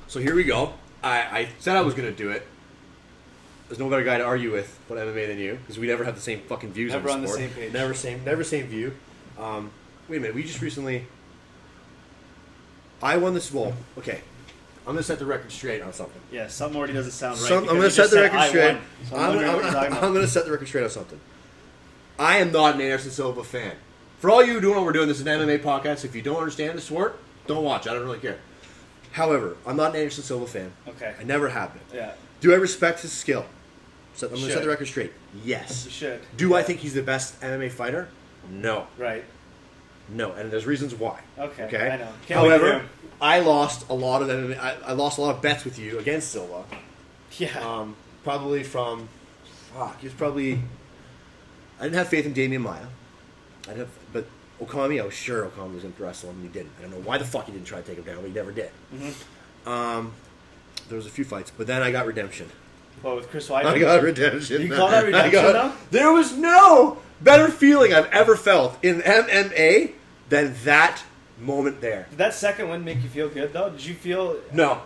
So here we go. I said I was going to do it. There's no better guy to argue with about MMA than you, because we never have the same fucking views Never on the on sport. the same page. Never same view. Wait a minute. We just recently... I won this... Well, okay. I'm going to set the record straight on something. Yeah, something already doesn't sound right. I'm going to set the record straight. So I'm going to set the record straight on something. I am not an Anderson Silva fan. For all you doing what we're doing, this is an MMA podcast. If you don't understand the sport, don't watch. I don't really care. However, I'm not an Anderson Silva fan. Okay. I never have been. Yeah. Do I respect his skill? So I'm going to set Should. the record straight. Yes. You should. Do I think he's the best MMA fighter? No. Right. No, and there's reasons why. Okay. I know. However, I lost a lot of MMA. I lost a lot of bets with you against Silva. Yeah. Probably from. Fuck. He was probably. I didn't have faith in Damian Maia. But Okami, I was sure Okami was going to wrestle him, and he didn't. I don't know why the fuck he didn't try to take him down, but he never did. Mm-hmm. There was a few fights, but then I got redemption. What, with Chris Weidman? I got redemption. You call that redemption, though? There was no better feeling I've ever felt in MMA than that moment there. Did that second win make you feel good, though? Did you feel... No.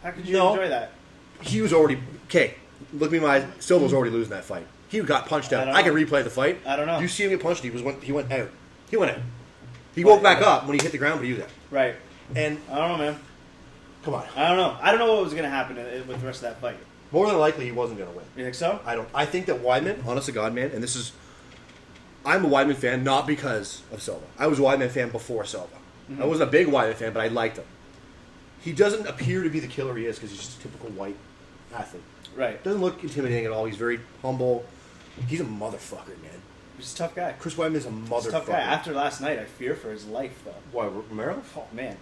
How could you enjoy that? He was already... Okay, look me in my eyes. Silva was already losing that fight. He got punched out. I can replay the fight. I don't know. You see him get punched, he went out. He went out. He woke back up when he hit the ground, but he was out. Right. And I don't know, man. Come on. I don't know. I don't know what was going to happen with the rest of that fight. More than likely, he wasn't going to win. You think so? I don't. I think that Weidman, honest to God, man, and this is... I'm a Weidman fan, not because of Silva. I was a Weidman fan before Silva. Mm-hmm. I wasn't a big Weidman fan, but I liked him. He doesn't appear to be the killer he is because he's just a typical white athlete. Right. Doesn't look intimidating at all. He's very humble. He's a motherfucker, man. He's a tough guy. Chris Weidman is a motherfucker. He's a tough guy. After last night, I fear for his life, though. Why, Romero? Oh, man.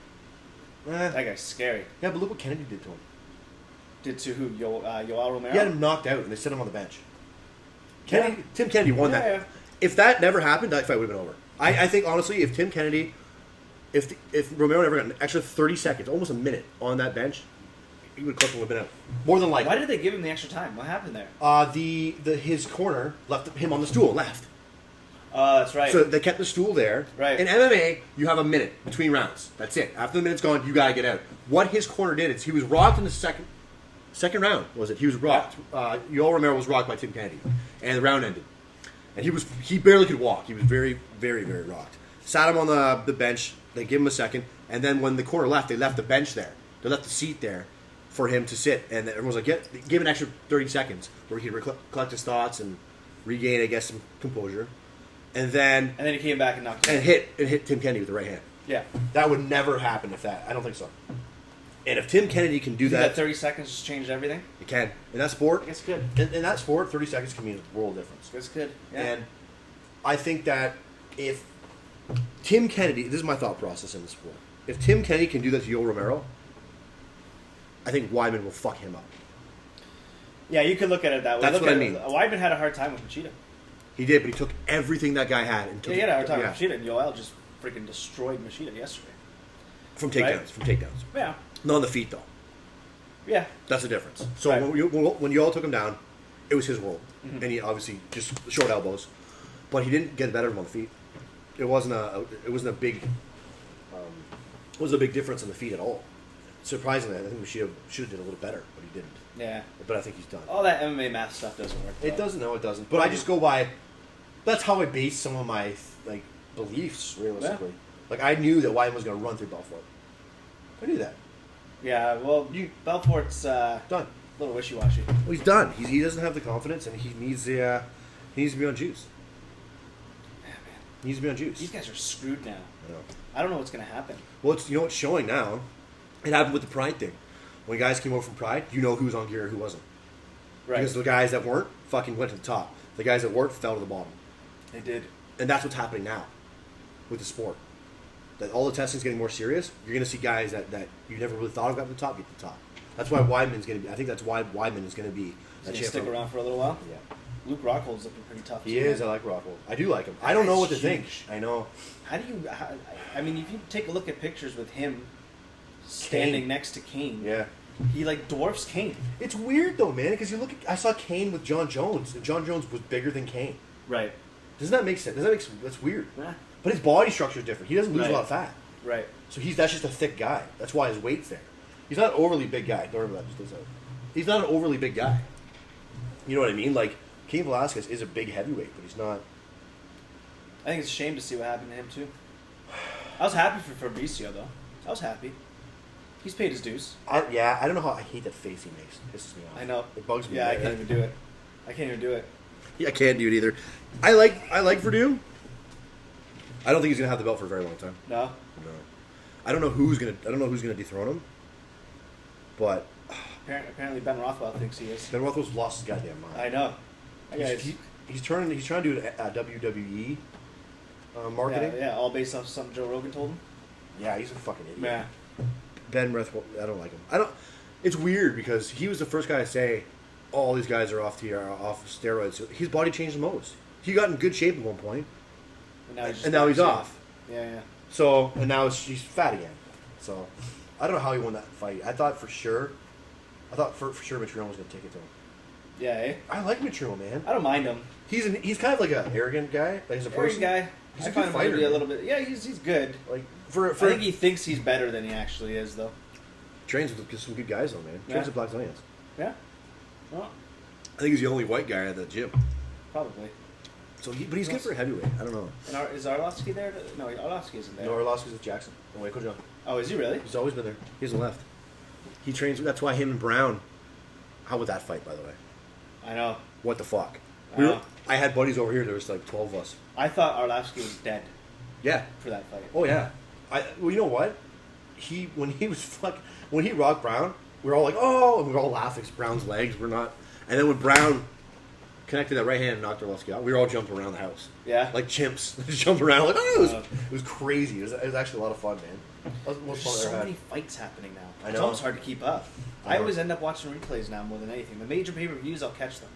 That guy's scary. Yeah, but look what Kennedy did to him. Did to who? Yoel Romero? He had him knocked out, and they set him on the bench. Tim Kennedy won that. Yeah. If that never happened, that fight would have been over. I think, honestly, if Tim Kennedy... If Romero never got an extra 30 seconds, almost a minute, on that bench, he would have clipped him a bit out. More than likely. Why did they give him the extra time? What happened there? His corner left him on the stool, left. That's right. So they kept the stool there. Right. In MMA, you have a minute between rounds. That's it. After the minute's gone, you gotta get out. What his corner did is he was rocked in the second round. Was it? He was rocked. Yoel Romero was rocked by Tim Kennedy, and the round ended. And he barely could walk. He was very, very, very rocked. Sat him on the bench. They gave him a second, and then when the corner left, they left the bench there. They left the seat there for him to sit, and everyone was like, give an extra 30 seconds where he could collect his thoughts and regain, I guess, some composure. And then he came back and knocked him and hit Tim Kennedy with the right hand. Yeah. That would never happen if that. I don't think so. And if Tim Kennedy can do that... 30 seconds just changed everything? It can. In that sport... It's good. In that sport, 30 seconds can mean a world difference. It's good. Yeah. And I think that if Tim Kennedy... This is my thought process in the sport. If Tim Kennedy can do that to Yoel Romero, I think Weidman will fuck him up. Yeah, you could look at it that way. That's what I mean. Weidman had a hard time with Machida. He did, but he took everything that guy had and took he had a hard time with Machida, and Yoel just freaking destroyed Machida yesterday. From takedowns. Right? From takedowns. Yeah. Not on the feet, though. Yeah. That's the difference. So right. when Yoel took him down, it was his world. Mm-hmm. And he obviously just short elbows. But he didn't get better on the feet. It wasn't a big difference in the feet at all. Surprisingly, I think we should have did a little better, but he didn't. Yeah. But I think he's done. All that MMA math stuff doesn't work. It doesn't. No, it doesn't. But I just go by. That's how I base some of my beliefs realistically. Yeah. I knew that Weidman was going to run through Belfort. I knew that. Yeah. Well, Belfort's done. A little wishy-washy. Well, he's done. He doesn't have the confidence, and he needs to be on juice. Yeah, man. He needs to be on juice. These guys are screwed now. I know. I don't know what's going to happen. Well, it's showing now. It happened with the Pride thing. When guys came over from Pride, you know who was on gear and who wasn't. Right. Because the guys that weren't fucking went to the top. The guys that weren't fell to the bottom. They did. And that's what's happening now with the sport. That all the testing's getting more serious. You're going to see guys that you never really thought of got to the top get to the top. That's why Weidman's going to be. I think that's why Weidman is going to be. He's going to stick around for a little while. Yeah. Luke Rockhold's looking pretty tough. He is. I like Rockhold. I do like him. I don't know what to think. I know. If you take a look at pictures with him standing next to Kane. Yeah. He dwarfs Kane. It's weird though, man, because you look at. I saw Kane with John Jones, and John Jones was bigger than Kane. Right. Doesn't that make sense? That's weird. Yeah. But his body structure is different. He doesn't lose a lot of fat. Right. So that's just a thick guy. That's why his weight's there. He's not an overly big guy. Don't remember that. Just does that. He's not an overly big guy. You know what I mean? Like, Cain Velasquez is a big heavyweight, but he's not. I think it's a shame to see what happened to him, too. I was happy for Fabricio, though. I was happy. He's paid his dues. I don't know how I hate that face he makes. It pisses me off. I know. It bugs me. Yeah, I can't even do it. I can't even do it. Yeah, I can't do it either. I like Verdun. I don't think he's gonna have the belt for a very long time. No? No. I don't know who's gonna dethrone him. But Apparently Ben Rothwell thinks he is. Ben Rothwell's lost his goddamn mind. I know. He's trying to do WWE marketing. Yeah, all based off something Joe Rogan told him. Yeah, he's a fucking idiot. Yeah. Ben Rothwell, I don't like him. It's weird because he was the first guy to say, "Oh, all these guys are off steroids." His body changed the most. He got in good shape at one point, and now he's off. Yeah. So and now he's fat again. So I don't know how he won that fight. I thought for sure Matreon was going to take it to him. Yeah, eh? I like Matreon, man. I don't mind him. He's kind of like an arrogant guy. Like, he's a person. Guy. He's I a find good him fighter. to be a little bit. Yeah, he's good. Like I think he thinks he's better than he actually is, though. Trains with some good guys, though, man. Yeah. Trains with Black Lions. Yeah. Well, I think he's the only white guy at the gym. probably. So, but he's good for a heavyweight. I don't know. And is Arlovsky there? No, Arlovsky isn't there. No, Arlovsky's with Jackson. No, Waco John. Oh, is he really? He's always been there. He hasn't left. He trains. That's why him and Brown. How would that fight, by the way? I know. What the fuck? I had buddies over here. There was like 12 of us. I thought Arlovsky was dead Yeah. for that fight. Oh yeah. Well, you know what? When he rocked Brown, we were all like, oh, and we were all laughing. 'Cause Brown's legs were not. And then when Brown connected that right hand and knocked Arlovsky out, we were all jumping around the house. Yeah. Like chimps, just jumping around. Like, oh, it was crazy. It was actually a lot of fun, man. There's so many fights happening now. I know. It's almost hard to keep up. I I know. always end up watching replays now more than anything. The major pay-per-views, I'll catch them.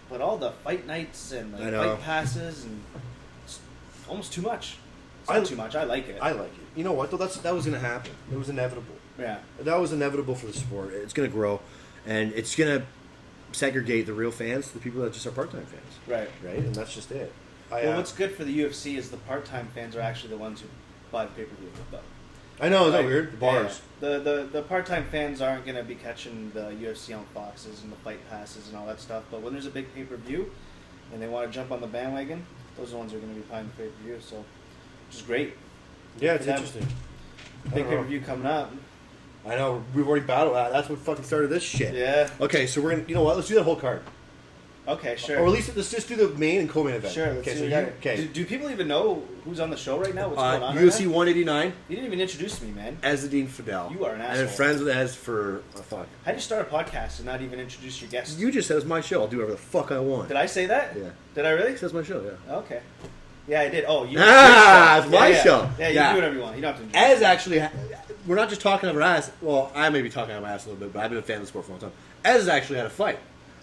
But all the fight nights and the I know. fight passes, and it's almost too much. It's not too much. I like it. I like it. You know what, though? That was going to happen. It was inevitable. Yeah. That was inevitable for the sport. It's going to grow, and it's going to segregate the real fans to the people that just are part-time fans. Right. Right? And that's just it. Well, what's good for the UFC is the part-time fans are actually the ones who buy the pay-per-view. I know, isn't that Like, weird? The bars. Yeah. The part-time fans aren't going to be catching the UFC on Foxes and the fight passes and all that stuff. But when there's a big pay-per-view and they want to jump on the bandwagon, those are the ones who are going to be buying the pay-per-view. So, which is great. Yeah, it's For them. interesting. Big pay-per-view coming up. I know. We've already battled that. That's what fucking started this shit. Yeah. Okay, so we're going to... You know what? Let's do that whole card. Okay, sure. Or at least let's just do the main and co-main event. Sure, let's okay, see so what we got. okay. Do people even know who's on the show right now? What's going on UFC right now? 189, You didn't even introduce me, man. Ezz Fadel. You are an I've been asshole. friends with Ez for... Oh, fuck. How do you start a podcast and not even introduce your guests? You just said it's my show. I'll do whatever the fuck I want. Did I say that? Yeah. Did I really? It says my show, yeah. Okay. Yeah, I did. Oh, you. It's my show. Yeah, you Yeah. do whatever you want. You don't have to. Introduce Ez actually... We're not just talking about our ass. Well, I may be talking about my ass a little bit, but I've been a fan of the sport for a long time. Ez actually had a fight.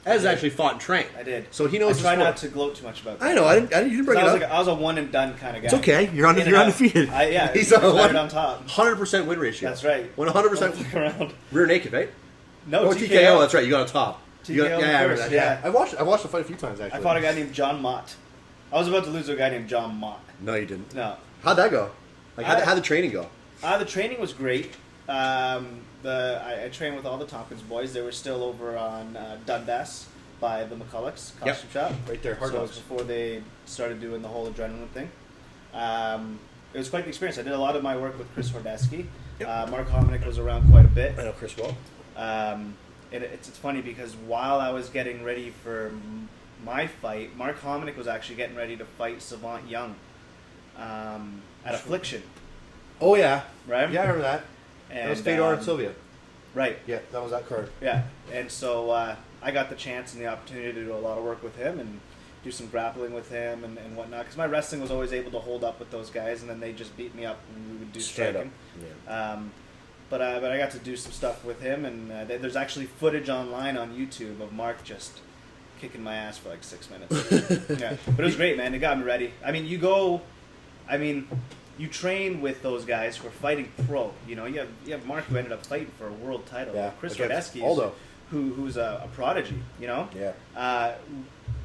Ez actually fought and trained. I did. So he knows I try the sport. not to gloat too much about that. I know. I didn't. You didn't bring it up. I was a one and done kind of guy. It's okay. You're In and out. undefeated. Yeah, He's right on on top. 100% win ratio. That's right. 100% Don't fuck around. rear naked, right? No, Oh, TKO. That's right. You got a top. TKO You got, yeah, I remember first, that. yeah. I watched the fight a few times actually. I fought a guy named John Mott. I was about to lose to a guy named John Mott. No, you didn't. No. How'd that go? Like, how'd the training go? The training was great. I trained with all the Tompkins boys. They were still over on Dundas by the McCulloch's costume shop. Right there, hard So it was knocks. before they started doing the whole adrenaline thing. It was quite the experience. I did a lot of my work with Chris Hordesky. Yep. Mark Hominick was around quite a bit. I know Chris well. It's funny because while I was getting ready for my fight, Mark Hominick was actually getting ready to fight Savant Young at Affliction. Oh yeah, Right? Yeah, I remember that. And, That was Fedor and Sylvia. Right. Yeah, that was that card. Yeah. And so I got the chance and the opportunity to do a lot of work with him and do some grappling with him and whatnot. Because my wrestling was always able to hold up with those guys, and then they just beat me up and we would do Stand striking. up. Yeah. But I got to do some stuff with him, and there's actually footage online on YouTube of Mark just kicking my ass for like 6 minutes. Yeah. But it was great, man. It got me ready. I mean, you train with those guys who are fighting pro. You know, you have Mark who ended up fighting for a world title. Yeah, Chris against Hordesky, Aldo. who's a prodigy. You know. Yeah.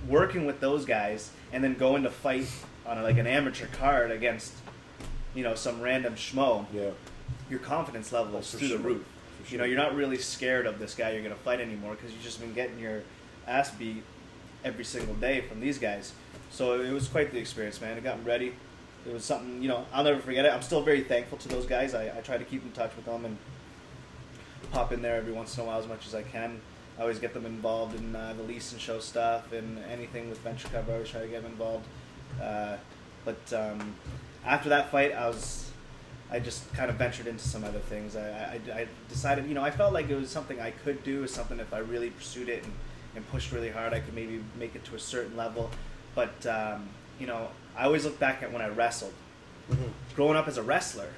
Working with those guys and then going to fight on an amateur card against, some random schmo. Yeah. Your confidence level is For through the sure. roof. For sure. You know, you're not really scared of this guy you're going to fight anymore because you've just been getting your ass beat every single day from these guys. So it was quite the experience, man. It got me ready. It was something, you know, I'll never forget it. I'm still very thankful to those guys. I try to keep in touch with them and pop in there every once in a while as much as I can. I always get them involved in the lease and show stuff and anything with Venture Cover. I always try to get them involved. But after that fight, I just kind of ventured into some other things. I decided, you know, I felt like it was something I could do, something if I really pursued it and pushed really hard, I could maybe make it to a certain level. But, you know, I always look back at when I wrestled. Mm-hmm. Growing up as a wrestler,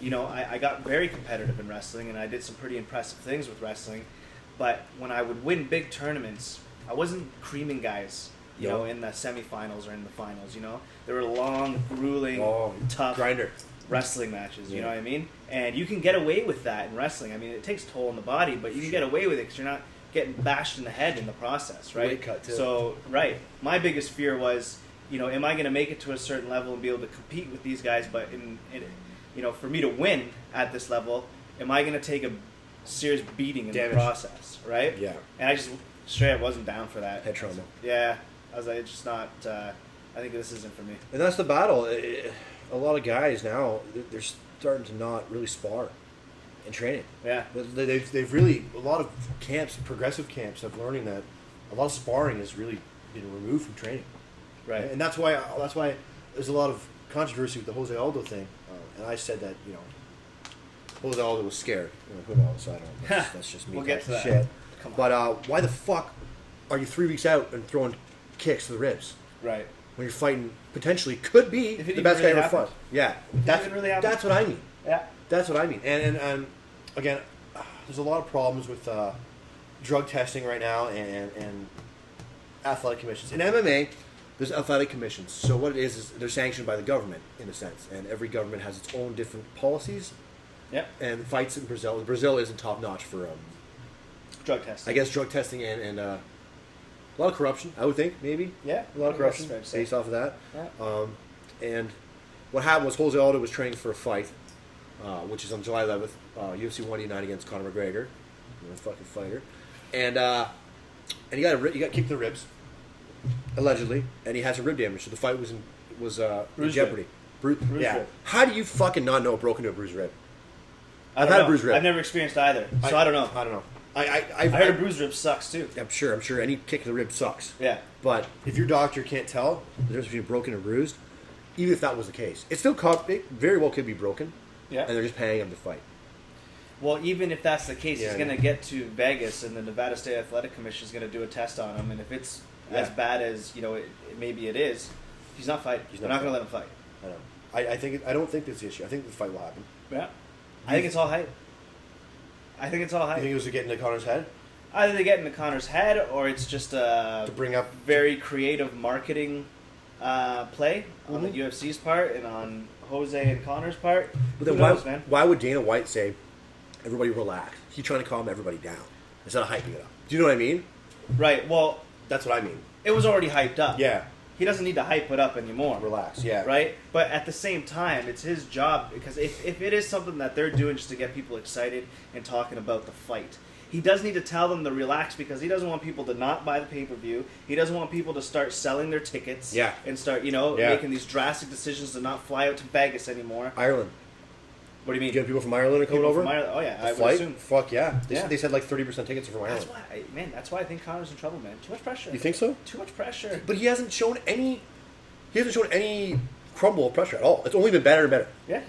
you know, I got very competitive in wrestling, and I did some pretty impressive things with wrestling. But when I would win big tournaments, I wasn't creaming guys, you know, in the semifinals or in the finals, you know. They were long, grueling, tough grinder wrestling matches, you know what I mean? And you can get away with that in wrestling. I mean, it takes a toll on the body, but you can get away with it because you're not getting bashed in the head in the process, right? Weight cut, too. So, right. My biggest fear was, you know, am I going to make it to a certain level and be able to compete with these guys, but you know, for me to win at this level, am I going to take a serious beating in the process, right? Yeah. And I just straight up wasn't down for that. Head trauma. Yeah. I was like, it's just not, I think this isn't for me. And that's the battle. A lot of guys now, they're starting to not really spar in training. Yeah. They've really, a lot of camps, progressive camps, have learning that a lot of sparring is really removed from training. Right. And that's why there's a lot of controversy with the Jose Aldo thing. And I said that, you know, Jose Aldo was scared. You know, who knows? I don't know. That's just me. We'll get to that. Shit. Come on. But why the fuck are you 3 weeks out and throwing kicks to the ribs? Right. When you're fighting, potentially could be If it the best even guy really ever fought. Yeah. even really happened. That's what I mean. Yeah. That's what I mean. And again, there's a lot of problems with drug testing right now and athletic commissions. In MMA, there's athletic commissions. So what it is they're sanctioned by the government, in a sense. And every government has its own different policies. Yep. And fights in Brazil. Brazil isn't top-notch for, drug testing. I guess, drug testing and a lot of corruption, I would think, maybe. Yeah. A lot of corruption That's fair to based off of that. Yeah. And what happened was Jose Aldo was training for a fight, which is on July 11th, UFC 189 against Conor McGregor, you know, fucking fighter, and he got kicked in the ribs, allegedly, and he had some rib damage. So the fight was in jeopardy. Bruised yeah. rib. How do you fucking not know broken to a bruised rib? I've had a bruised rib. I've never experienced either, so I don't know. I don't know. I heard a bruised rib sucks too. I'm sure. Any kick in the rib sucks. Yeah. But if your doctor can't tell the difference between broken and bruised, even if that was the case, it very well could be broken. Yeah. And they're just paying him to fight. Well, even if that's the case, he's going to get to Vegas, and the Nevada State Athletic Commission is going to do a test on him, and if it's as bad as maybe it is, he's not fighting. They're not going to let him fight. I know. I don't think that's the issue. I think the fight will happen. Yeah. I think it's all hype. You think it was to get into Conor's head? Either they get into Conor's head, or it's just to bring up very creative marketing play on the Mm-hmm. UFC's part and on Jose and Conor's part. But then Who knows, man? why would Dana White say, everybody relax? He's trying to calm everybody down instead of hyping it up. Do you know what I mean? Right, well... That's what I mean. It was already hyped up. Yeah. He doesn't need to hype it up anymore. Relax, yeah. Right? But at the same time, it's his job, because if it is something that they're doing just to get people excited and talking about the fight, he does need to tell them to relax, because he doesn't want people to not buy the pay-per-view. He doesn't want people to start selling their tickets and start, making these drastic decisions to not fly out to Vegas anymore. Ireland. What do you mean? You get people from Ireland coming over? From Ireland? Oh, yeah. I would flight? assume. Fuck yeah. They said like 30% tickets are from Ireland. That's why I think Conor's in trouble, man. Too much pressure. You think so? Too much pressure. But he hasn't shown any crumble of pressure at all. It's only been better and better. Yeah,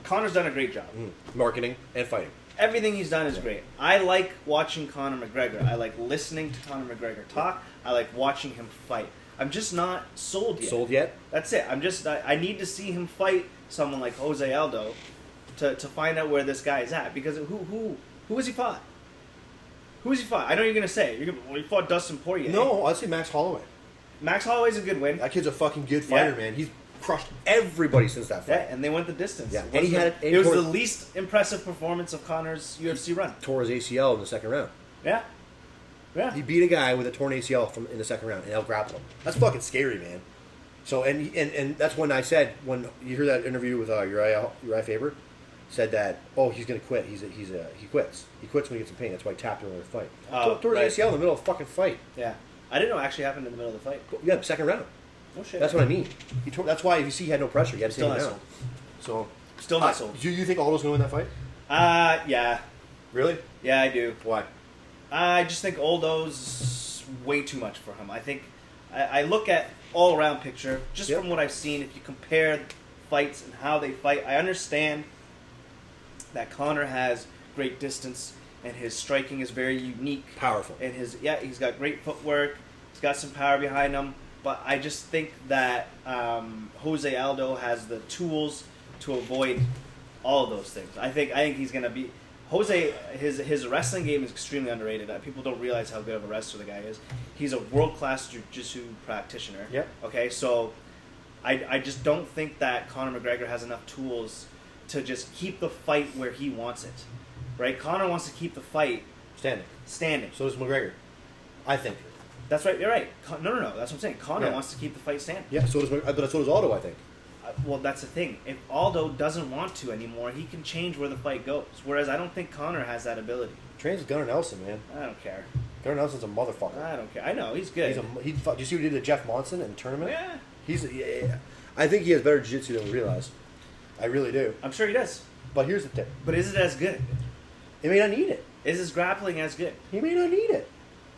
Conor's done a great job. Marketing and fighting. Everything he's done is great. I like watching Conor McGregor. I like listening to Conor McGregor talk. I like watching him fight. I'm just not sold yet. That's it. I need to see him fight someone like Jose Aldo to find out where this guy is at. Because who has he fought? Who has he fought? I know you're going to say. He fought Dustin Poirier. No, I'd say Max Holloway. Max Holloway's a good win. That kid's a fucking good fighter, man. He's crushed everybody since that fight. Yeah, and they went the distance. Yeah, It was the least impressive performance of Conor's UFC run. Tore his ACL in the second round. Yeah. Yeah. He beat a guy with a torn ACL in the second round and out-grappled him. That's fucking scary, man. So, and that's when I said, when you hear that interview with Uriah Faber, said that, he's going to quit. He quits. He quits when he gets in pain. That's why he tapped him in the fight. Threw his ACL in the middle of a fucking fight. Yeah. I didn't know it actually happened in the middle of the fight. Yeah, second round. Oh, shit. That's what I mean. That's why if you see he had no pressure, he had to take Still him not down. sold. So, Still not sold. Do you think Aldo's going to win that fight? Yeah. Really? Yeah, I do. Why? I just think Aldo's way too much for him. I think I look at all-around picture, just from what I've seen. If you compare fights and how they fight, I understand that Conor has great distance and his striking is very unique. Powerful. And he's got great footwork. He's got some power behind him. But I just think that Jose Aldo has the tools to avoid all of those things. I think he's going to be... Jose, his wrestling game is extremely underrated. People don't realize how good of a wrestler the guy is. He's a world-class jiu-jitsu practitioner. Yep. Okay, so I just don't think that Conor McGregor has enough tools to just keep the fight where he wants it. Right? Conor wants to keep the fight standing. So does McGregor. I think. That's right. You're right. No. That's what I'm saying. Conor wants to keep the fight standing. Yeah. So does Aldo. I think. Well, that's the thing. If Aldo doesn't want to anymore, he can change where the fight goes. Whereas I don't think Conor has that ability. Trains with Gunnar Nelson, man. I don't care. Gunnar Nelson's a motherfucker. I don't care. I know he's good. Do you see what he did to Jeff Monson in the tournament? Yeah. I think he has better jiu-jitsu than we realize. I really do. I'm sure he does. But here's the thing. But is it as good? He may not need it. Is his grappling as good? He may not need it.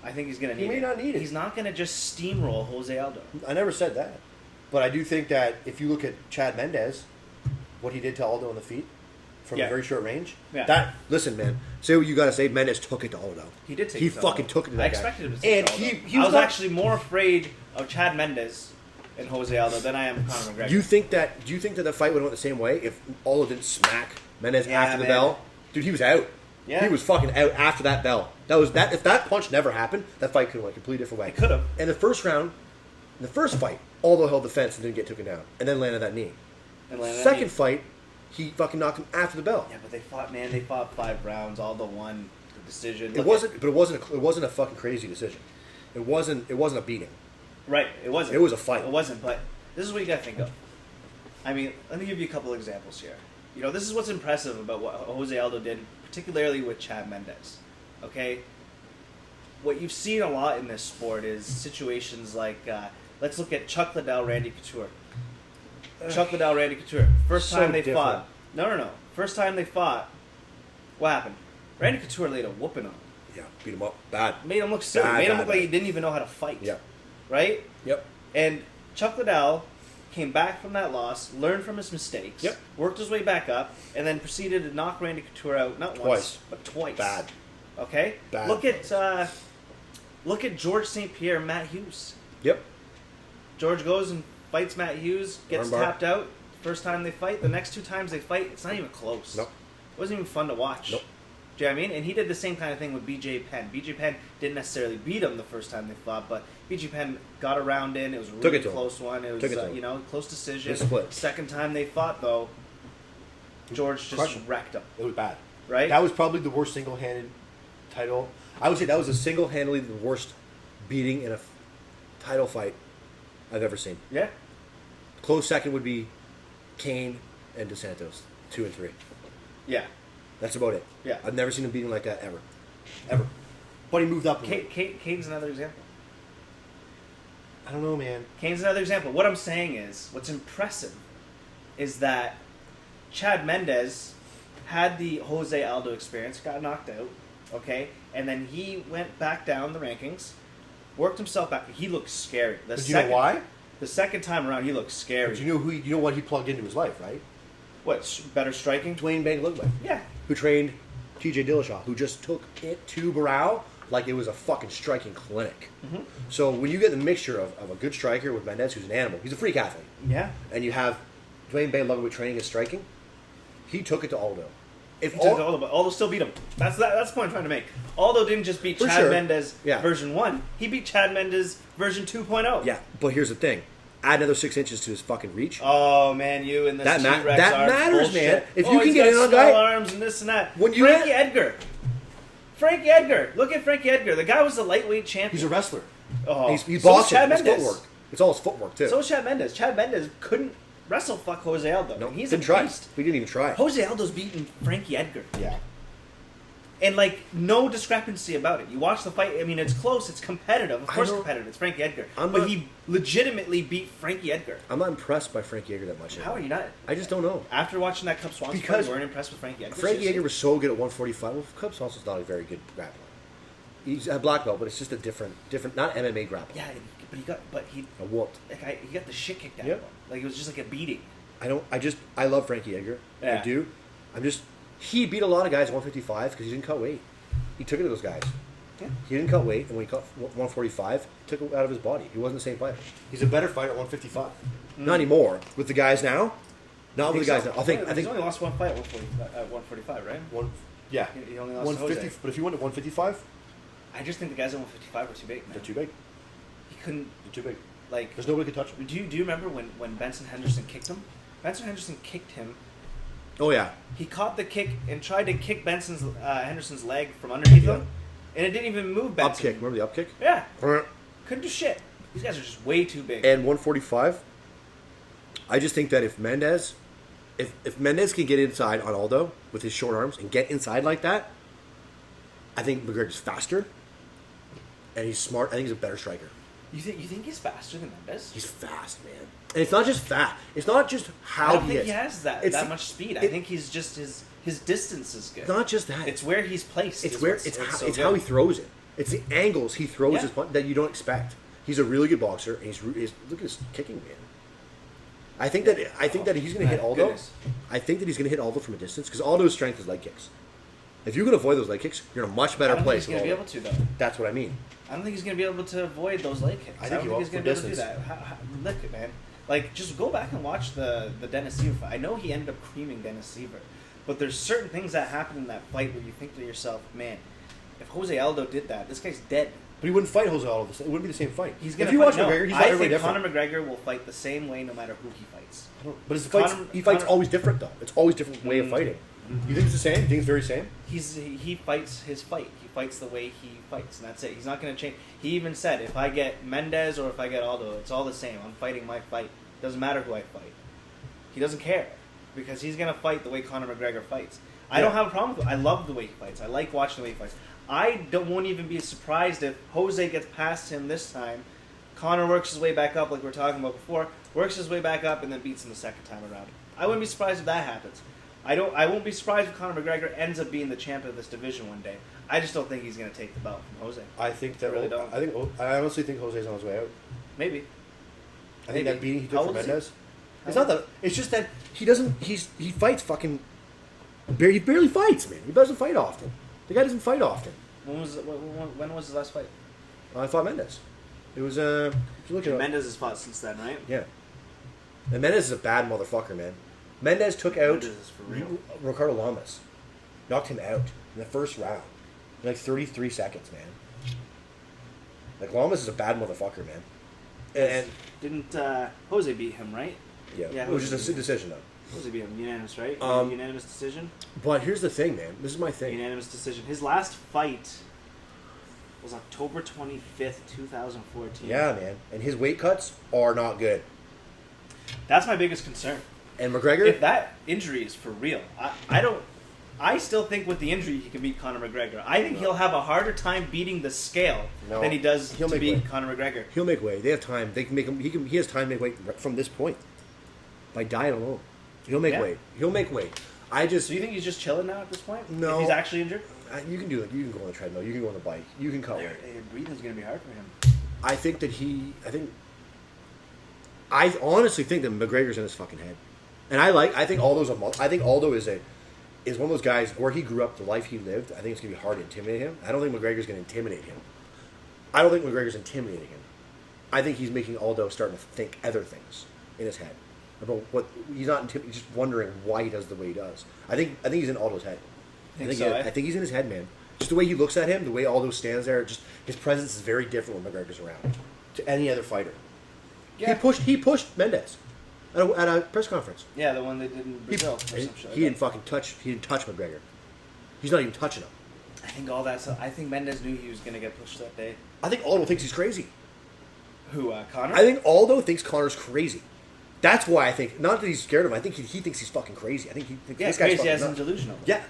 I think he's going to need it. He may not need it. He's not going to just steamroll Jose Aldo. I never said that. But I do think that if you look at Chad Mendez, what he did to Aldo on the feet from a very short range. Yeah. Listen, man. Say what you got to say. Mendez took it to Aldo. He did take it to Aldo. He fucking took it to that I guy. expected him to take it to Aldo. I was actually more afraid of Chad Mendez and Jose Aldo than I am of Conor McGregor. Do you think that the fight would have went the same way if Aldo didn't smack Mendez after the bell? Dude, he was out. Yeah. He was fucking out after that bell. If that punch never happened, that fight could have went a completely different way. It could have. In the first round, in the first fight, Aldo held the fence and didn't get taken down, and then landed that knee. Second fight, he fucking knocked him after the bell. Yeah, but they fought 5 rounds. Aldo won the decision. It wasn't a fucking crazy decision. It wasn't a beating. Right, it wasn't. It was a fight. It wasn't, but this is what you got to think of. I mean, let me give you a couple examples here. You know, this is what's impressive about what Jose Aldo did, particularly with Chad Mendez. Okay? What you've seen a lot in this sport is situations like, let's look at Chuck Liddell, Randy Couture. Chuck Liddell, Randy Couture. First time they fought. No. First time they fought, what happened? Randy Couture laid a whooping on him. Yeah, beat him up. Bad. Made him look silly. Made him look like he didn't even know how to fight. Yeah. Right? Yep. And Chuck Liddell came back from that loss, learned from his mistakes, worked his way back up, and then proceeded to knock Randy Couture out not once, but twice. Bad. Okay? Bad. Look at George St. Pierre and Matt Hughes. Yep. George goes and fights Matt Hughes, gets tapped out. First time they fight. The next 2 times they fight, it's not even close. Nope. It wasn't even fun to watch. Nope. Do you know what I mean? And he did the same kind of thing with BJ Penn. BJ Penn didn't necessarily beat him the first time they fought, but BJ Penn got around in. It was a really close one. It was, close decision. Second time they fought, though, George just wrecked him. It was bad. Right? That was probably the worst single-handed title. I would say that was single-handedly the worst beating in a title fight I've ever seen. Yeah. Close second would be Kane and DeSantos, 2 and 3. Yeah. That's about it. Yeah. I've never seen him beating like that ever. Ever. But he moved up. Kane's another example. I don't know, man. Kane's another example. What I'm saying is, what's impressive is that Chad Mendez had the Jose Aldo experience, got knocked out, okay? And then he went back down the rankings, worked himself back. He looked scary. But you know why? The second time around, he looked scary. But you know what he plugged into his life, right? What, better striking? Dwayne Bang-Lugway. Yeah. Who trained TJ Dillashaw, who just took it to Barao like it was a fucking striking clinic. Mm-hmm. So when you get the mixture of a good striker with Mendez, who's an animal, he's a freak athlete. Yeah. And you have Dwayne Bang-Lugway training his striking, he took it to Aldo. He took it to Aldo, but Aldo still beat him. That's the point I'm trying to make. Aldo didn't just beat Chad Mendez version 1. He beat Chad Mendez version 2.0. Yeah, but here's the thing. Add another 6 inches to his fucking reach. Oh, man, you and this That T-Rex matters, bullshit. man. If you can get in on a guy, arms and this and that. Frankie When Edgar. Look at Frankie Edgar. The guy was the lightweight champion. He's a wrestler. Oh, He's bossing. Chad His Mendez. footwork. It's all his footwork too. So is Chad Mendez. Chad Mendez couldn't wrestle fuck Jose Aldo. No, And he's didn't a try. beast. We didn't even try. Jose Aldo's beaten Frankie Edgar. Yeah. And, like, no discrepancy about it. You watch the fight, I mean, it's close, it's competitive. Of course competitive, it's Frankie Edgar. But he legitimately beat Frankie Edgar. I'm not impressed by Frankie Edgar that much. How are you not? I just don't know. After watching that Cub Swanson fight, you weren't impressed with Frankie Edgar? Frankie Edgar was so good at 145. Well, Cub Swanson's not a very good grappler. He's a black belt, but it's just a different, not MMA grappler. Yeah, but he A whooped. like he got the shit kicked out Yep. of him. Like, it was just like a beating. I love Frankie Edgar. Yeah. I do. He beat a lot of guys at 155 because he didn't cut weight. He took it to those guys. Yeah. He didn't cut weight, and when he cut 145, took it out of his body. He wasn't the same fighter. He's a better fighter at 155. Not anymore. With the guys now? Not with the guys now. I think he's only lost one fight at 145, right? Yeah. He only lost 150, to Jose. but if he went at 155, I just think the guys at 155 were too big, man. they're too big. He couldn't, They're too big. like... There's nobody who can touch him. Do you remember when Benson Henderson kicked him? Benson Henderson kicked him. Oh, yeah. He caught the kick and tried to kick Henderson's leg from underneath him, and it didn't even move Benson. Up kick. Remember the up kick? Yeah. Couldn't do shit. These guys are just way too big. And 145, I just think that if Mendez can get inside on Aldo with his short arms and get inside like that, I think McGregor's faster, and he's smart. I think he's a better striker. You think he's faster than Mendez? He's fast, man. And it's not just fast. It's not just how I don't he think is. he has that much speed. I think he's just his distance is good. It's not just that. It's where he's placed. It's how he throws it. It's the angles he throws his punch that you don't expect. He's a really good boxer, and he's look at his kicking, man. I think that he's going to hit Aldo. Goodness. I think that he's going to hit Aldo from a distance because Aldo's strength is leg kicks. If you can avoid those leg kicks, you're in a much better place. I don't think he's going to be able to, though. That's what I mean. I don't think he's going to be able to avoid those leg kicks. I think don't think he's going to be able to do distance. that. Look, man. Like, just go back and watch the Dennis Seaver fight. I know he ended up creaming Dennis Seaver, but there's certain things that happen in that fight where you think to yourself, man, if Jose Aldo did that, this guy's dead. But he wouldn't fight Jose Aldo. It wouldn't be the same fight. He's gonna if you fight, watch no, McGregor, he's I everybody think different. Conor McGregor will fight the same way no matter who he fights. But he fights always different, though. It's always different way of fighting. You think it's the same? You think it's very same? He fights his fight. He fights the way he fights, and that's it. He's not going to change. He even said, if I get Mendez or if I get Aldo, it's all the same. I'm fighting my fight. Doesn't matter who I fight. He doesn't care because he's going to fight the way Conor McGregor fights. I don't have a problem with it. I love the way he fights. I like watching the way he fights. Won't even be surprised if Jose gets past him this time. Conor works his way back up like we were talking about before, works his way back up, and then beats him the second time around. I wouldn't be surprised if that happens. I won't be surprised if Conor McGregor ends up being the champion of this division one day. I just don't think he's going to take the belt from Jose. I honestly think Jose's on his way out. Maybe. I think that beating he took from Mendez. It's How not that. It's just that he doesn't. He fights fucking. He barely fights, man. He doesn't fight often. The guy doesn't fight often. When was his last fight? I fought Mendez. It was if you look at Mendez has fought since then, right? Yeah. And Mendez is a bad motherfucker, man. Mendez took out Mendez is for real. Ricardo Lamas. Knocked him out in the first round. In like 33 seconds, man. Like, Lamas is a bad motherfucker, man. And Didn't Jose beat him, right? yeah, Yeah, it was Jose just a decision, though. Jose beat him unanimous, right? Unanimous decision. But here's the thing, man. This is my thing. Unanimous decision. His last fight was October 25th, 2014. Yeah, man. And his weight cuts are not good. That's my biggest concern. And McGregor? If that injury is for real, I still think with the injury he can beat Conor McGregor. I think he'll have a harder time beating the scale than he does to beat Conor McGregor. He'll make weight. They have time. They can make him. He has time to make weight from this point by diet alone. He'll make weight. He'll make weight. So you think he's just chilling now at this point? No. If he's actually injured? You can do it. You can go on the treadmill. You can go on the bike. You can cut weight. Breathing's going to be hard for him. I honestly think that McGregor's in his fucking head, and I think Aldo is one of those guys where he grew up, the life he lived. I think it's gonna be hard to intimidate him. I don't think McGregor's gonna intimidate him. I don't think McGregor's intimidating him. I think he's making Aldo starting to think other things in his head about what he's not. He's just wondering why he does the way he does. I think he's in Aldo's head. I think he's in his head, man. Just the way he looks at him, the way Aldo stands there, just his presence is very different when McGregor's around to any other fighter. Yeah. He pushed Mendez at a press conference. Yeah, the one they did in Brazil. He didn't fucking touch. He didn't touch McGregor. He's not even touching him. I think Mendez knew he was going to get pushed that day. I think Aldo thinks he's crazy. Who, Conor? I think Aldo thinks Conor's crazy. That's why I think, not that he's scared of him, I think he thinks he's fucking crazy. I think he thinks this guy's crazy fucking as in nuts. delusional. Yeah.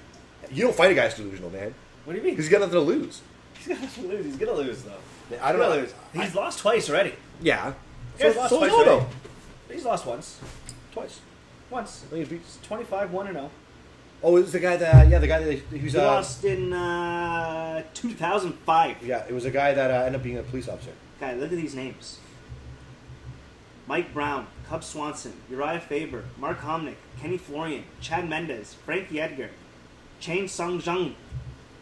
You don't fight a guy who's delusional, man. What do you mean? Because he's got nothing to lose. He's got nothing to lose. He's gonna lose though. I don't know. Lose. He's lost twice already. Yeah. He's lost twice Aldo. already. He's lost once. Twice. Once. I think he beat- It's 25-1-0. Oh, it was the guy that, the guy that he was, He lost in 2005. yeah, it was a guy that ended up being a police officer. Guy, look at these names. Mike Brown, Cub Swanson, Uriah Faber, Mark Homnick, Kenny Florian, Chad Mendez, Frankie Edgar, Chain Sung Jung,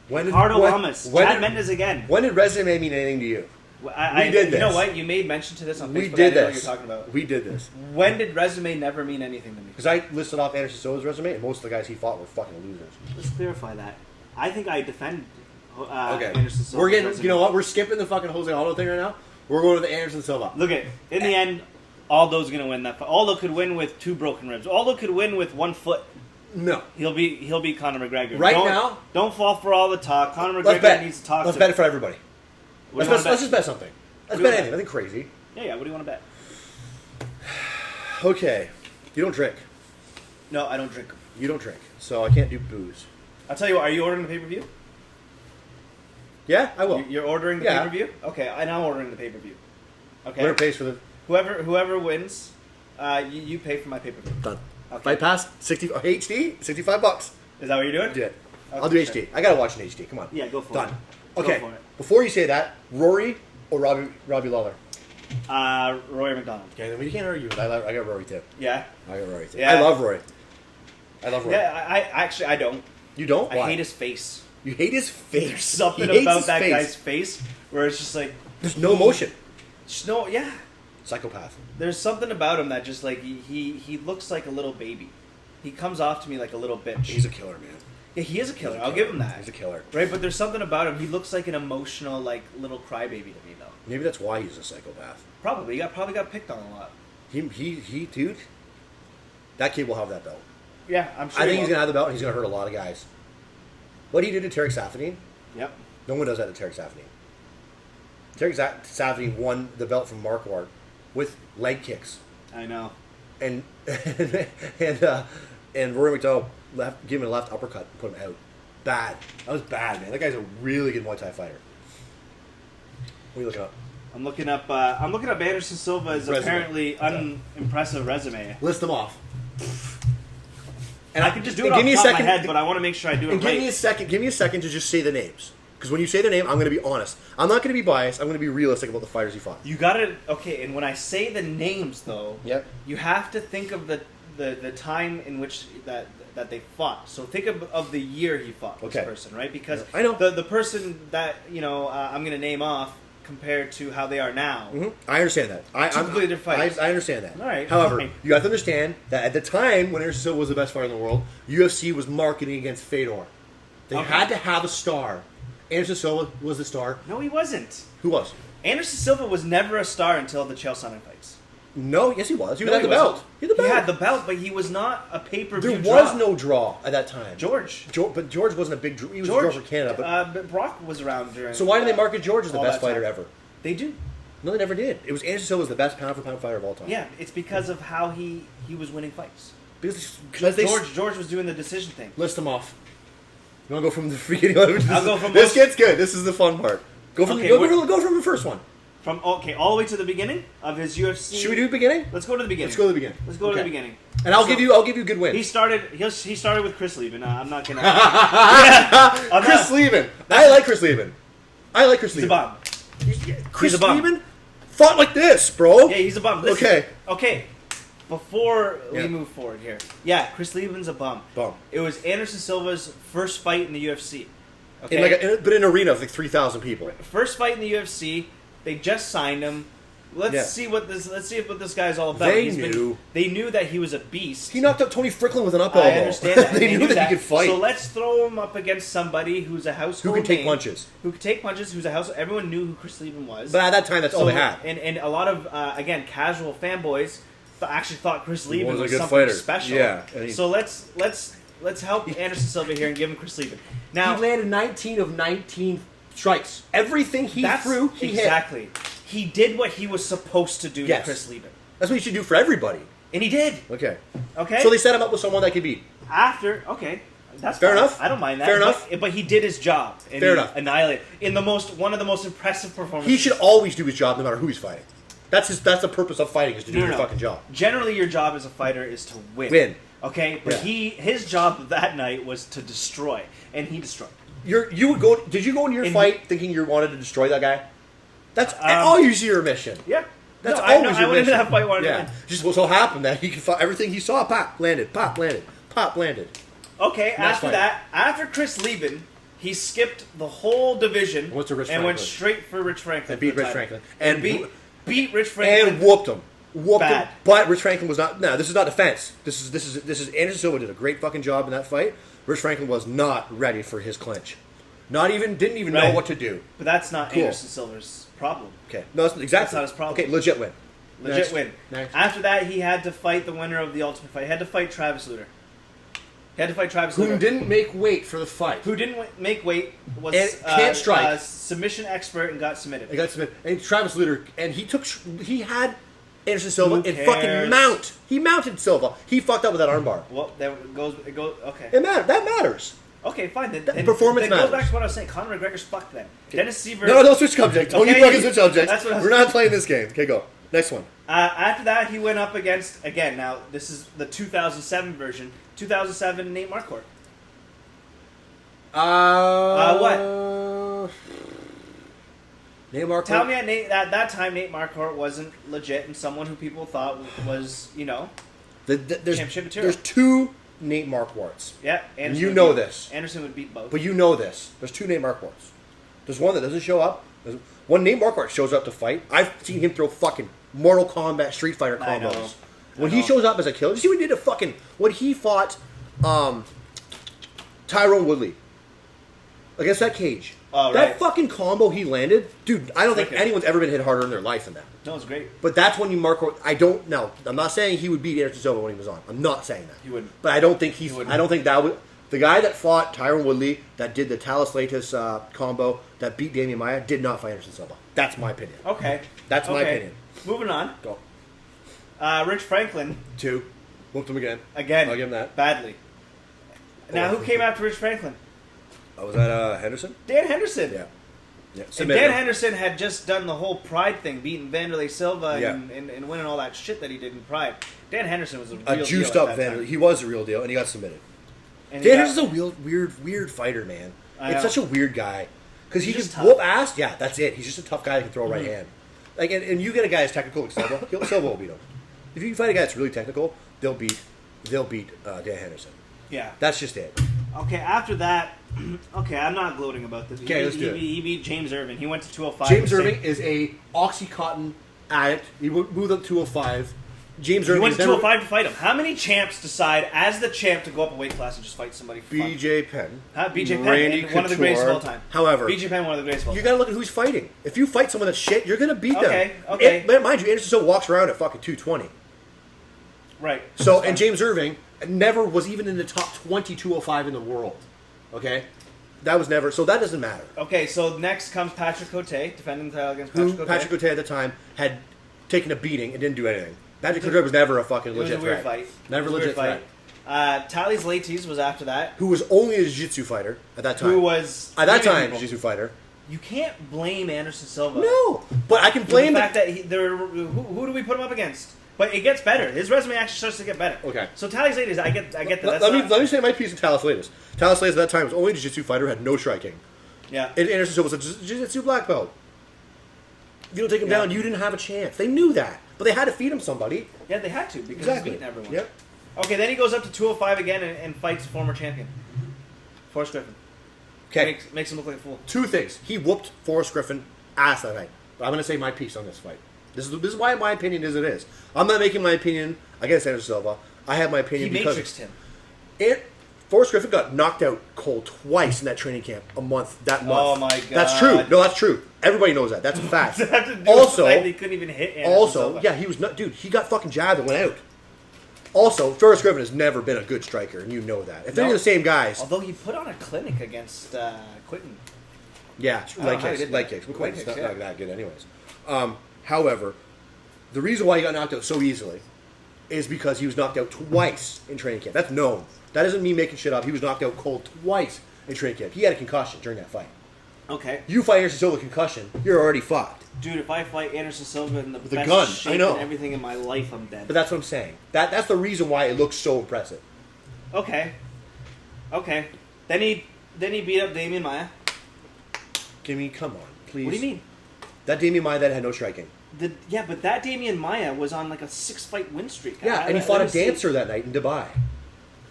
Ricardo Lamas, Chad Mendez again. When did resume mean anything to you? We did this. You know what? You made mention to this on Facebook. We I did didn't know what this. you're talking about. We did this. When did resume never mean anything to me? Because I listed off Anderson Silva's resume, and most of the guys he fought were fucking losers. Let's clarify that. I think I defend Okay. Anderson Silva. We're getting, you know what? We're skipping the fucking Jose Aldo thing right now. We're going to the Anderson Silva. Look at in the end, Aldo's gonna win that fight. Aldo could win with 2 broken ribs. Aldo could win with 1 foot. No. He'll be Conor McGregor. Right now? Don't fall for all the talk. Conor Let's McGregor bet. needs to talk. Let's bet it for everybody. What Let's do you wanna just bet something. Let's What do bet you anything. Nothing crazy. Yeah. What do you want to bet? Okay. You don't drink. No, I don't drink. You don't drink. So I can't do booze. I'll tell you what. Are you ordering the pay-per-view? Yeah, I will. You're ordering the Yeah. pay-per-view? Okay, and I'm ordering the pay-per-view. Okay. Whoever pays for the... Whoever wins, you pay for my pay-per-view. Done. Okay. Fight Pass, HD, $65. Is that what you're doing? Do it. Okay, I'll do sure. HD. I gotta watch an HD. Come on. Yeah, go for Done. it. Okay. Go for it. Before you say that, Rory or Robbie Lawler? Roy McDonald. Okay, then you can't argue with that. I got Rory too. Yeah. I got Rory too. Yeah. I love Rory. Yeah, I actually I don't. You don't? I Why? hate his face. You hate his face. There's something He hates about his that face. guy's face where it's just like There's no emotion. yeah. Psychopath. There's something about him that just like he looks like a little baby. He comes off to me like a little bitch. He's a killer, man. Yeah, he is a killer. He's a I'll give him that. He's a killer. Right, but there's something about him. He looks like an emotional, like little crybaby to me, though. Maybe that's why he's a psychopath. Probably. He probably got picked on a lot. He, dude. That kid will have that belt. Yeah, I'm sure. I think he's gonna have the belt, and he's gonna hurt a lot of guys. What he did to Tarek Saffiedine, Yep. no one does that to Tarek Saffiedine. Tarek Saffiedine won the belt from Marquardt with leg kicks, I know. and and Rory McDonald gave him a left uppercut and put him out. Bad. That was bad, man. That guy's a really good Muay Thai fighter. What are you looking up? I'm looking up Anderson Silva's Resume. apparently unimpressive resume. List them off. And I can just do it and off give the me a top of second, my head, but I want to make sure I do it And right. give me a second to just say the names. Because when you say the name, I'm going to be honest. I'm not going to be biased. I'm going to be realistic about the fighters he fought. You gotta and when I say the names though, Yep. you have to think of the time in which that they fought. So think of the year he fought this Okay. person, right? Because I know. the person that I'm gonna name off compared to how they are now. Mm-hmm. I understand that. I'm completely different fighters. I understand that. All right, However, fine. you have to understand that at the time when Anderson Silva was the best fighter in the world, UFC was marketing against Fedor. They Okay. had to have a star. Anderson Silva was the star. No, he wasn't. Who was? Anderson Silva was never a star until the Chael Sonnen fights. No, yes he was. He No, had the belt. wasn't. He had the belt. He had the belt, but he was not a pay-per-view There draw. was no draw at that time. George. But George wasn't a big draw. He was a draw for Canada. But Brock was around during. So why did they market George as the all best that fighter time. ever? They do. No, they never did. It was Anderson Silva was the best pound-for-pound fighter of all time. Yeah, it's because of how he was winning fights. Because they George was doing the decision thing. list them off. You want to go from the beginning? I'll go from this most- gets good. This is the fun part. Go from Okay, go from the first one. All the way to the beginning of his UFC. Should we do the beginning? Let's go to the beginning. Let's go to the beginning. Let's go to Okay. the beginning. And I'll So, give you good wins. He started with Chris Leben. I'm not gonna. Chris Leben. I like Chris Leben. He's a bum. Chris He's a bum. Leben fought like this, bro. Yeah, he's a bum. Listen, Okay. Okay. Before Yeah. we move forward here, yeah, Chris Leben's a bum. Bum. It was Anderson Silva's first fight in the UFC. Okay. But in an arena of like 3,000 people. First fight in the UFC. They just signed him. Let's Yeah. see what this guy's all about. They knew. They knew that he was a beast. He knocked out Tony Fricklin with an up elbow. I understand that. they knew that he could fight. So let's throw him up against somebody who's a household Who can take name, punches. Who can take punches? Who's a house? Everyone knew who Chris Leben was. But at that time, that's all they had. And a lot of again casual fanboys actually thought Chris Leben was a was good something fighter. special. Yeah. So let's help Anderson Silva here and give him Chris Leben. Now he landed 19 of 19 strikes. Everything he threw, he hit. exactly. He did what he was supposed to do Yes. to Chris Leben. That's what you should do for everybody. And he did. Okay. Okay. So they set him up with someone that could beat. That's fair fine. enough. I don't mind that. Fair enough. But he did his job. And Fair he enough. Annihilated in one of the most impressive performances. He should always do his job, no matter who he's fighting. That's the purpose of fighting, is to do your fucking job. Generally, your job as a fighter is to win. Okay, but his job that night was to destroy, and he destroyed. Did you go into your fight thinking you wanted to destroy that guy? That's always your mission. Yeah. That's I always your went into mission. that fight wanting to win. Just so happened that he could fight everything he saw. Pop landed. Pop landed. Pop landed. Okay. After Chris Lieben, he skipped the whole division Went to Rich and Franklin. went straight for Rich Franklin. And beat Rich Franklin. And beat Rich Franklin. And whooped him. Bad. But Rich Franklin was not. No, this is not defense. This is Anderson Silva did a great fucking job in that fight. Rich Franklin was not ready for his clinch. Didn't even know what to do. But that's not Anderson Silva's problem. Okay, no, that's exactly. That's not his problem. Okay, legit win. Legit win. Next. After that, he had to fight the winner of the Ultimate Fight. He had to fight Travis Lutter. Who didn't make weight for the fight. Who didn't make weight was and can't strike. A submission expert and got submitted. And Travis Lutter, and he had Anderson Silva Who in cares? fucking mount. He mounted Silva. He fucked up with that armbar. Well, it goes. Okay. That matters. Okay, fine. Performance It matters. goes back to what I was saying. Conor McGregor's fucked then. Dennis Seaver. No, don't switch subjects. Don't you fucking switch subjects. That's what We're not playing this game. Okay, go. Next one. After that, he went up against, again, now this is the 2007 version, 2007 Nate Marquardt. What? Nate Marquardt. Tell me at that time Nate Marquardt wasn't legit and someone who people thought was, there's, championship material. There's two Nate Marquardts. Yeah, and you know this. Anderson would beat both. But you know this. There's two Nate Marquardts. There's one that doesn't show up. When Nate Marquardt shows up to fight, I've seen him throw fucking Mortal Kombat Street Fighter combos. When he shows up as a killer, you see what he did when he fought Tyrone Woodley against that cage. Oh, that right. fucking combo he landed, dude, I don't think anyone's ever been hit harder in their life than that. No, it's great. But that's when you I'm not saying he would beat Anderson Silva when he was on. I'm not saying that. He wouldn't. But I don't think that would. The guy that fought Tyrone Woodley, that did the Talis Latis combo, that beat Damian Maia, did not fight Anderson Silva. That's my opinion. Okay. That's my opinion. Moving on. Go. Rich Franklin. 2. Whooped him again. I'll give him that. Badly. Now, who came after Rich Franklin? Oh, was that Henderson? Dan Henderson. Yeah. And Dan Henderson had just done the whole Pride thing, beating Vanderlei Silva and winning all that shit that he did in Pride. Dan Henderson was a juiced up Vanderlei. He was a real deal, and he got submitted. Dan Henderson's a weird fighter, man. It's such a weird guy. Because he can whoop ass. Yeah, that's it. He's just a tough guy that can throw a right hand. Like, and you get a guy that's technical like Silva, Silva will beat him. If you fight a guy that's really technical, they'll beat Dan Henderson. Yeah. That's just it. Okay, after that, I'm not gloating about this. Okay, let's do it. He beat James Irvin. He went to 205. James Irvin is a Oxycontin addict. He moved up to 205. James Irvin. He went to 205 to fight him. How many champs decide, as the champ, to go up a weight class and just fight somebody for fun? BJ Penn. BJ Penn, Randy one of the greatest of all time. However, BJ Penn, one of the greatest of all time. You gotta look at who he's fighting. If you fight someone that's shit, you're gonna beat them. Okay. Mind you, Anderson still walks around at fucking 220. Right. So, and James Irving never was even in the top 20 205 in the world. Okay? That was never, so that doesn't matter. Okay, so next comes Patrick Cote, defending the title against Patrick Cote. Patrick Cote at the time had taken a beating and didn't do anything. Patrick Cote was never a fucking legit threat. It was a weird fight. Never a legit threat. Talis Latis was after that. Who was only a jiu-jitsu fighter at that time. Who was... At that time, jiu-jitsu fighter. You can't blame Anderson Silva. No, but I can blame the fact that who do we put him up against? But it gets better. His resume actually starts to get better. Okay. So Talis Latis, I get that. Let me say my piece of Talis Latis. Talis Latis at that time was only a jiu-jitsu fighter, had no striking. Yeah. And Anderson Silva was a jiu-jitsu black belt. If you don't take him down, you didn't have a chance. They knew that. But they had to feed him somebody. Yeah, they had to because he's beating everyone. Yep. Okay, then he goes up to 205 again and fights former champion, Forrest Griffin. Okay. Makes him look like a fool. 2 things. He whooped Forrest Griffin ass that night. But I'm going to say my piece on this fight. This is why my opinion is it is. I'm not making my opinion against Anderson Silva. I have my opinion because... He matrixed him. Forrest Griffin got knocked out cold twice in that training camp that month. Oh my god. That's true. No, that's true. Everybody knows that. That's a fact. Does that have to do with the fact they couldn't even hit Anderson Silva? Yeah, he was not... Dude, he got fucking jabbed and went out. Also, Forrest Griffin has never been a good striker, and you know that. If they're the same guys... Although he put on a clinic against Quinton. Yeah, leg kicks. But Quinton's not that good anyways. However, the reason why he got knocked out so easily is because he was knocked out twice in training camp. That's known. That isn't me making shit up. He was knocked out cold twice in training camp. He had a concussion during that fight. Okay. You fight Anderson Silva with a concussion, you're already fucked. Dude, if I fight Anderson Silva in the With best a gun, shape I know. and everything in my life, I'm dead. But that's what I'm saying. That's the reason why it looks so impressive. Okay. Then he beat up Damian Maia. Come on, please. What do you mean? That Damian Maia that had no striking. Yeah, but that Damian Maia was on like a 6-fight win streak. Yeah, and he fought a dancer that night in Dubai.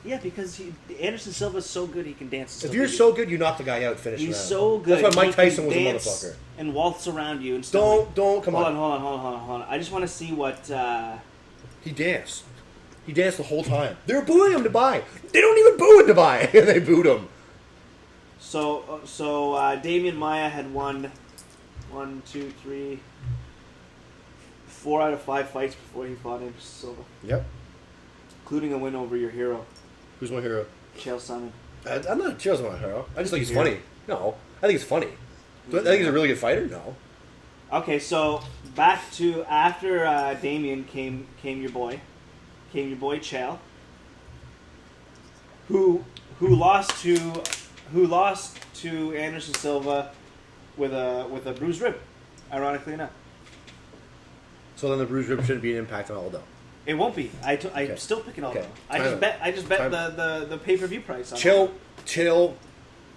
Yeah, because Anderson Silva's so good he can dance. If you're so good, you knock the guy out and finish He's round. so good. That's why Mike he can Tyson was a dance motherfucker. And waltz around you and stuff. Come on. Hold on. I just want to see what. He danced. He danced the whole time. They were booing him in Dubai. They don't even boo in Dubai. They booed him. So Damian Maia had won 4 out of 5 fights before he fought Anderson Silva. Yep. Including a win over your hero, Who's my hero? Chael Sonnen. I'm not Chael's my hero. I just think he's funny. No, I think it's funny. Do I think he's a really good fighter? No. Okay, so back to after Damian came your boy Chael, who lost to Anderson Silva with a bruised rib, ironically enough. So then the bruised rib shouldn't be an impact on Aldo. It won't be. I'm Okay. still picking Aldo. Okay. I just bet the pay-per-view price. On Chill.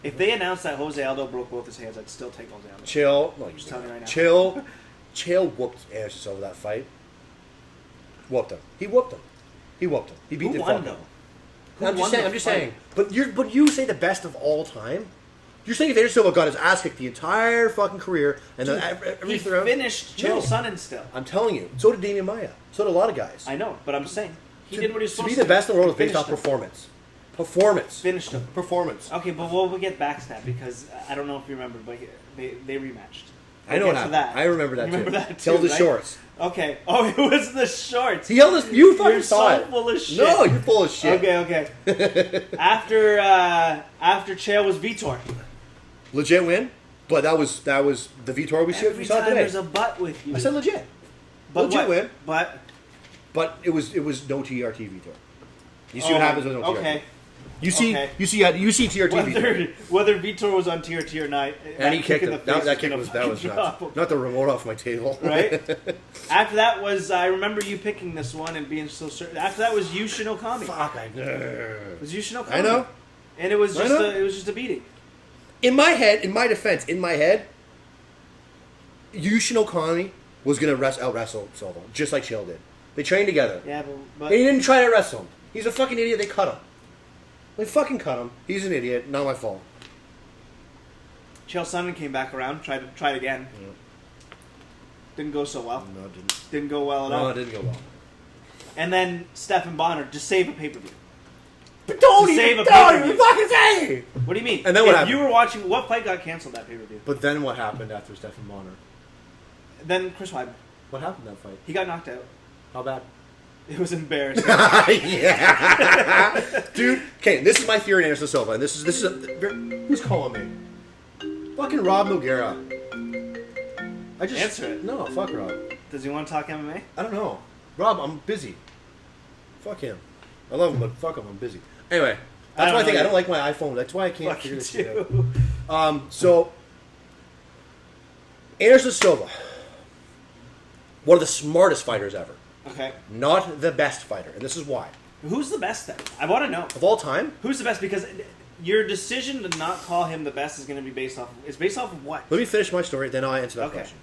If they announced that Jose Aldo broke both his hands, I'd still take Jose Aldo. Chill. No, I'm just telling you right now. Chael whooped Anderson Silva that fight. Whooped him. He whooped him. He beat Who the won fuck though? out. Who I'm won just the saying. fight? But you say the best of all time. You're saying if Anderson Silva got his ass kicked the entire fucking career and Dude, then he every round, finished No. Chael Sonnen still. I'm telling you. So did Damian Maia. So did a lot of guys. I know, but I'm saying he did what he was To supposed be to. the best in the world is based Finished off him. performance. Finished him. Performance. Okay, but we'll get back to that because I don't know if you remember, but they rematched. I know We'll what get to happened. that. I remember that You remember too. that too, Held his right? shorts. Okay. Oh, it was the shorts. He held his. You fucking You're saw so it. full of shit. No, you're full of shit. Okay. after Chael was Vitor. Legit win, but that was the Vitor we Every saw time today. there's a butt with you. I said legit. but legit what? win. But But it was no TRT Vitor. You see what happens with no TRT. Okay. You see Okay. TRT Vitor. Whether Vitor was on TRT or not, And he that kicked kick in it. the face That kick gonna was fucking drop him. nuts. Not the remote off my table. Right? After that was, I remember you picking this one and being so certain. After that was Yushin Okami. Fuck. It was Yushin Okami. I know. And it was I just know. it was just a beating. In my head, in my defense, Yushin Okami was gonna out wrestle Silva, just like Chael did. They trained together. Yeah, but They didn't try to wrestle him. He's a fucking idiot. They cut him. They fucking cut him. He's an idiot. Not my fault. Chael Sonnen came back around, tried again. Yeah. Didn't go so well. No, it didn't. Didn't go well at No, all. it didn't go well. And then Stephen Bonner to save a pay-per-view. But don't To save even a pay-per-view. fucking say. What do you mean? And then what if happened? you were watching, what fight got canceled that pay-per-view? But then what happened after Stephen Bonner? Then Chris Weidman. What happened that fight? He got knocked out. How bad? It was embarrassing. Yeah, dude. Okay, this is my theory on Anderson Silva, and this is who's calling me? Fucking Rob Noguera. I just Answer it. No, fuck Rob. Does he want to talk MMA? I don't know. Rob, I'm busy. Fuck him. I love him, but fuck him. I'm busy. Anyway, that's why I think I don't like my iPhone. That's why I can't figure this shit out. So Anderson Silva, one of the smartest fighters ever. Okay. Not the best fighter, and this is why. Who's the best then? I want to know. Of all time, Who's the best? Because your decision to not call him the best is going to be based off of what? let me finish my story, then I'll answer that Okay. question.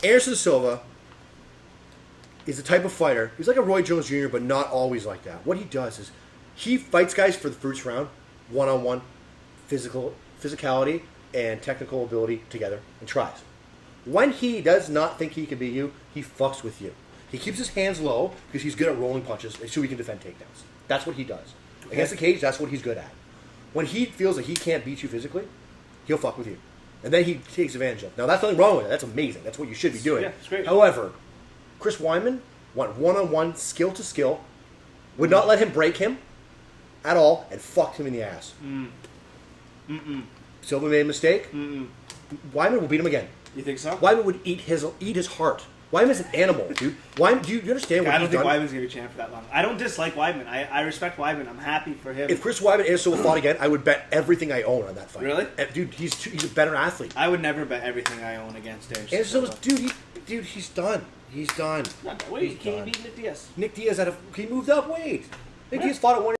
Anderson Silva is the type of fighter, he's like a Roy Jones Jr., but not always like that. What he does is he fights guys for the first round, one-on-one, physicality, and technical ability together, and tries. When he does not think he can beat you, he fucks with you. He keeps his hands low because he's good at rolling punches so he can defend takedowns. That's what he does. Okay. Against the cage, that's what he's good at. When he feels that he can't beat you physically, he'll fuck with you. And then he takes advantage of it. Now, that's nothing wrong with it. That's amazing. That's what you should be doing. Yeah, it's great. However, Chris Weidman went one-on-one, skill to skill, would not let him break him at all, and fucked him in the ass. Silva made a mistake. Weidman will beat him again. You think so? Weidman would eat his heart Weidman's an animal, dude. Weidman, do you understand what I don't he's think done? Weidman's going to be champ for that long. I don't dislike Weidman. I respect Weidman. I'm happy for him. If Chris Weidman and Silva fought again, I would bet everything I own on that fight. Really? Dude, he's a better athlete. I would never bet everything I own against Anderson. And Silva's, dude, he's done. He's done. Wait, can he beat Nick Diaz? Nick Diaz he moved up weight. Nick Diaz fought at 1